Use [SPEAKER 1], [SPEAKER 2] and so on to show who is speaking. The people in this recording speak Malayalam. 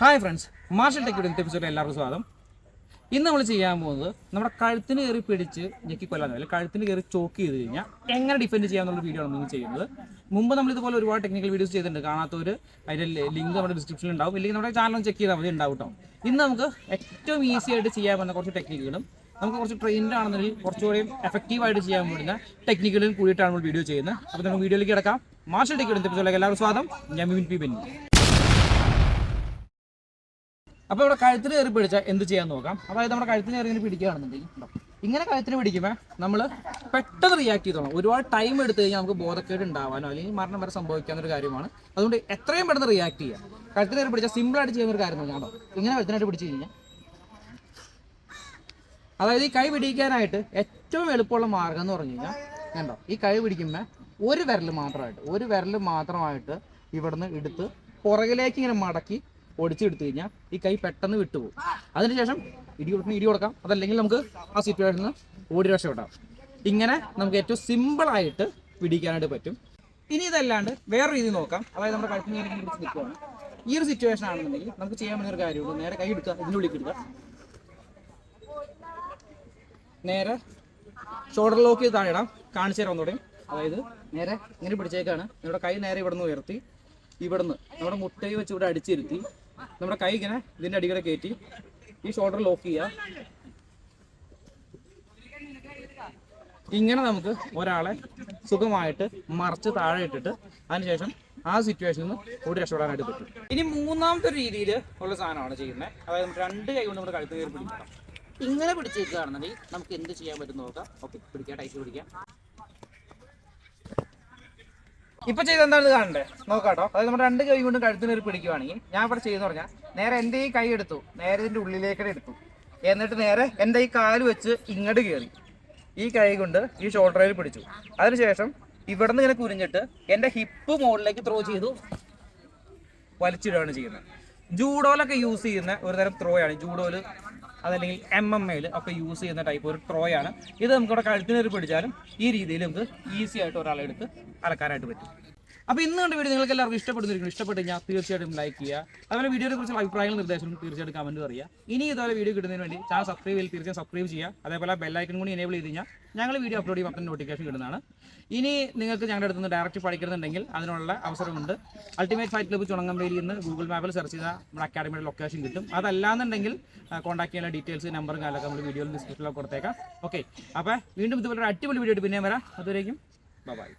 [SPEAKER 1] Hi friends, Marshal tech video എപ്പിസോഡിൽ എല്ലാവർക്കും സ്വാഗതം. ഇന്ന് നമ്മൾ ചെയ്യാൻ പോകുന്നത് നമ്മുടെ കഴുത്തിന് കയറി പിടിച്ച് ഞെക്കി കൊല്ലാൻ അല്ലെങ്കിൽ കഴുത്തിന് കയറി ചോക്ക് ചെയ്ത് കഴിഞ്ഞാൽ എങ്ങനെ ഡിഫെൻഡ് ചെയ്യാന്നുള്ള വീഡിയോ ആണ് നിങ്ങൾ ചെയ്യുന്നത്. മുമ്പ് നമ്മൾ ഇതുപോലെ ഒരുപാട് ടെക്നിക്കൽ വീഡിയോസ് ചെയ്തിട്ടുണ്ട്. കാണാത്തവർ അതിൻ്റെ ലിങ്ക് നമ്മുടെ ഡിസ്ക്രിപ്ഷനിൽ ഉണ്ടാവും, ഇല്ലെങ്കിൽ നമ്മുടെ ചാനൽ ചെക്ക് ചെയ്താൽ മതി, ഉണ്ടാവും കേട്ടോ. ഇന്ന് നമുക്ക് ഏറ്റവും ഈസി ആയിട്ട് ചെയ്യാൻ പറ്റുന്ന കുറച്ച് ടെക്നിക്കുകളും നമുക്ക് കുറച്ച് ട്രെയിൻഡ് ആണെന്നുണ്ടെങ്കിൽ കുറച്ചുകൂടി എഫക്റ്റീവായിട്ട് ചെയ്യാൻ പറ്റുന്ന ടെക്നിക്കുകളും കൂടിയിട്ടാണ് നമ്മൾ വീഡിയോ ചെയ്യുന്നത്. അപ്പോൾ നമുക്ക് വീഡിയോയിലേക്ക് കിടക്കാം. മാർഷൽ ടെക് വീഡിയോ എപ്പിസോഡിലേക്ക് എല്ലാവർക്കും സ്വാഗതം. ഞാൻ മിവിൻ പി ബെന്നി. അപ്പോൾ ഇവിടെ കഴുത്തിന് കയറി പിടിച്ചാൽ എന്ത് ചെയ്യാൻ നോക്കാം. അതായത് നമ്മുടെ കഴുത്തിന് കയറി ഇങ്ങനെ പിടിക്കുകയാണെന്നുണ്ടെങ്കിൽ ഇങ്ങനെ കഴുത്തിന് പിടിക്കുമ്പോൾ നമ്മൾ പെട്ടെന്ന് റിയാക്ട് ചെയ്തോളാം. ഒരുപാട് ടൈം എടുത്തു കഴിഞ്ഞാൽ നമുക്ക് ബോധക്കേട് ഉണ്ടാവാനോ അല്ലെങ്കിൽ മരണം വരെ സംഭവിക്കാവുന്നൊരു കാര്യമാണ്. അതുകൊണ്ട് എത്രയും പെട്ടെന്ന് റിയാക്ട് ചെയ്യുക. കഴുത്തിന് കയറി പിടിച്ചാൽ സിമ്പിളായിട്ട് ചെയ്യുന്ന ഒരു കാര്യം നോക്കാം. ഇങ്ങനെ കഴുത്തിനായിട്ട് പിടിച്ച് കഴിഞ്ഞാൽ, അതായത് ഈ കൈ പിടിക്കാനായിട്ട് ഏറ്റവും എളുപ്പമുള്ള മാർഗം എന്ന് പറഞ്ഞു കഴിഞ്ഞാൽ കണ്ടോ, ഈ കൈ പിടിക്കുമ്പോൾ ഒരു വിരൽ മാത്രമായിട്ട് ഇവിടുന്ന് എടുത്ത് പുറകിലേക്ക് ഇങ്ങനെ മടക്കി ഒടിച്ചെടുത്തു കഴിഞ്ഞാൽ ഈ കൈ പെട്ടെന്ന് വിട്ടുപോകും. അതിനുശേഷം ഇടി കൊടുക്കാം, അതല്ലെങ്കിൽ നമുക്ക് ആ സിറ്റുവേഷനിൽ നിന്ന് ഓടി രക്ഷപ്പെടാം. ഇങ്ങനെ നമുക്ക് ഏറ്റവും സിമ്പിളായിട്ട് പിടിക്കാനായിട്ട് പറ്റും. ഇനി ഇതല്ലാണ്ട് വേറെ രീതി നോക്കാം. അതായത് നമ്മുടെ കഴുത്തിന് ഇങ്ങനെ പിടിച്ച് നിൽക്കുകയാണ്. ഈ ഒരു സിറ്റുവേഷൻ ആണെന്നുണ്ടെങ്കിൽ നമുക്ക് ചെയ്യാൻ പറ്റുന്ന ഒരു കാര്യമുള്ളൂ. നേരെ കൈ എടുക്കുക, ഇതിൻ്റെ ഉള്ളിൽ ഇടുക, നേരെ ഷോൾഡർ ലോക്ക് ചെയ്ത് താഴെ ഇടാം. കാണിച്ചു തരാം ഒന്നുകൂടെ. അതായത് നേരെ ഇങ്ങനെ പിടിച്ചേക്കാണ്. നമ്മുടെ കൈ നേരെ ഇവിടുന്ന് ഉയർത്തി ഇവിടുന്ന് നമ്മുടെ മുട്ടയിൽ വെച്ച് ഇവിടെ അടിച്ചിരുത്തി നമ്മുടെ കൈ ഇങ്ങനെ ഇതിൻ്റെ അടികളെ കയറ്റി ഈ ഷോൾഡർ ലോക്ക് ചെയ്യുക. ഇങ്ങനെ നമുക്ക് ഒരാളെ സുഖമായിട്ട് മറിച്ച് താഴെ ഇട്ടിട്ട് അതിനുശേഷം ആ സിറ്റുവേഷനിൽ നിന്ന് കൂടി രക്ഷപ്പെടാനായിട്ട് പറ്റും. ഇനി മൂന്നാമത്തെ രീതിയിൽ ഉള്ള സാധനമാണ് ചെയ്യുന്നത്. അതായത് നമുക്ക് രണ്ട് കൈ കൊണ്ട് നമ്മുടെ കഴുത്ത് കയറി പിടിക്കണം. ഇങ്ങനെ പിടിച്ചേക്കുകയാണെന്നുണ്ടെങ്കിൽ നമുക്ക് എന്ത് ചെയ്യാൻ പറ്റും നോക്കാം. ഓക്കെ, പിടിക്കാം, ടൈറ്റ് പിടിക്കാം. ഇപ്പൊ ചെയ്ത് എന്താണെന്ന് കാണണ്ടേ, നോക്കാട്ടോ. അതായത് നമ്മുടെ രണ്ട് കൈ കൊണ്ട് കഴുത്തിന് ഒരു പിടിക്കുവാണെങ്കിൽ ഞാൻ ഇവിടെ ചെയ്യുന്ന പറഞ്ഞാൽ നേരെ എൻ്റെ ഈ കൈ എടുത്തു, നേരെ ഇതിൻ്റെ ഉള്ളിലേക്കടെ എടുത്തു, എന്നിട്ട് നേരെ എൻ്റെ ഈ കാല് വെച്ച് ഇങ്ങോട്ട് കയറി ഈ കൈ കൊണ്ട് ഈ ഷോൾഡറിൽ പിടിച്ചു. അതിനുശേഷം ഇവിടെ നിന്ന് ഇങ്ങനെ കുരിഞ്ഞിട്ട് എൻ്റെ ഹിപ്പ് മുകളിലേക്ക് ത്രോ ചെയ്തു വലിച്ചിടുകയാണ് ചെയ്യുന്നത്. ജൂഡോയിലൊക്കെ യൂസ് ചെയ്യുന്ന ഒരു തരം ത്രോയാണ്. ജൂഡോയിൽ അതല്ലെങ്കിൽ MMA ഒക്കെ യൂസ് ചെയ്യുന്ന ടൈപ്പ് ഒരു ത്രോയാണ് ഇത്. നമുക്കിവിടെ കഴുത്തിനേറി പിടിച്ചാലും ഈ രീതിയിൽ നമുക്ക് ഈസി ആയിട്ട് ഒരാളെ എടുത്ത് അലക്കാനായിട്ട് പറ്റും. അപ്പോൾ ഇന്ന് കണ്ട വീഡിയോ നിങ്ങൾക്ക് എല്ലാവർക്കും ഇഷ്ടപ്പെട്ട് കഴിഞ്ഞാൽ തീർച്ചയായിട്ടും ലൈക്ക് ചെയ്യുക. അതുപോലെ വീഡിയോയെ കുറിച്ചുള്ള അഭിപ്രായങ്ങളും നിർദ്ദേശങ്ങളും തീർച്ചയായിട്ടും കമൻറ്റ് പറയുക. ഇനി ഇതുപോലെ വീഡിയോ കിട്ടുന്നതിന് വേണ്ടി ചാനൽ തീർച്ചയായും സബ്സ്ക്രൈബ് ചെയ്യുക. അതേപോലെ ബെല്ലൈക്കൺ കൂടി എനേബിൾ ചെയ്ത് കഴിഞ്ഞാൽ ഞങ്ങൾ വീഡിയോ അപ്ലോഡ് ചെയ്യുമ്പോൾ അപ്പം നോട്ടിഫിക്കേഷൻ കിട്ടുന്നതാണ്. ഇനി നിങ്ങൾക്ക് ഞങ്ങളുടെ അടുത്ത് നിന്ന് ഡയറക്റ്റ് പഠിക്കണമെന്നുണ്ടെങ്കിൽ അതിനുള്ള അവസരമുണ്ട്. അൾട്ടിമേറ്റ് ഫൈറ്റ് ക്ലബ്ബ് ചുണങ്ങമ്പേരിയിൽ നിന്ന് ഗൂഗിൾ മാപ്പിൽ സെർച്ച് ചെയ്താൽ നമ്മുടെ അക്കാഡമിയുടെ ലൊക്കേഷൻ കിട്ടും. അതല്ലാന്നുണ്ടെങ്കിൽ കോൺടാക്ട് ചെയ്യാനുള്ള ഡീറ്റെയിൽസ് നമ്പറും കാര്യമൊക്കെ നമ്മൾ വീഡിയോയിൽ ഡിസ്ക്രിപ്ഷനിലൊക്കെ കൊടുത്തേക്കാം. ഓക്കെ, അപ്പോൾ വീണ്ടും ഇതുപോലെ ഒരു അടിപൊളി വീഡിയോ ആയിട്ട് പിന്നെ വരാം. അതുവരേക്കും ബൈ.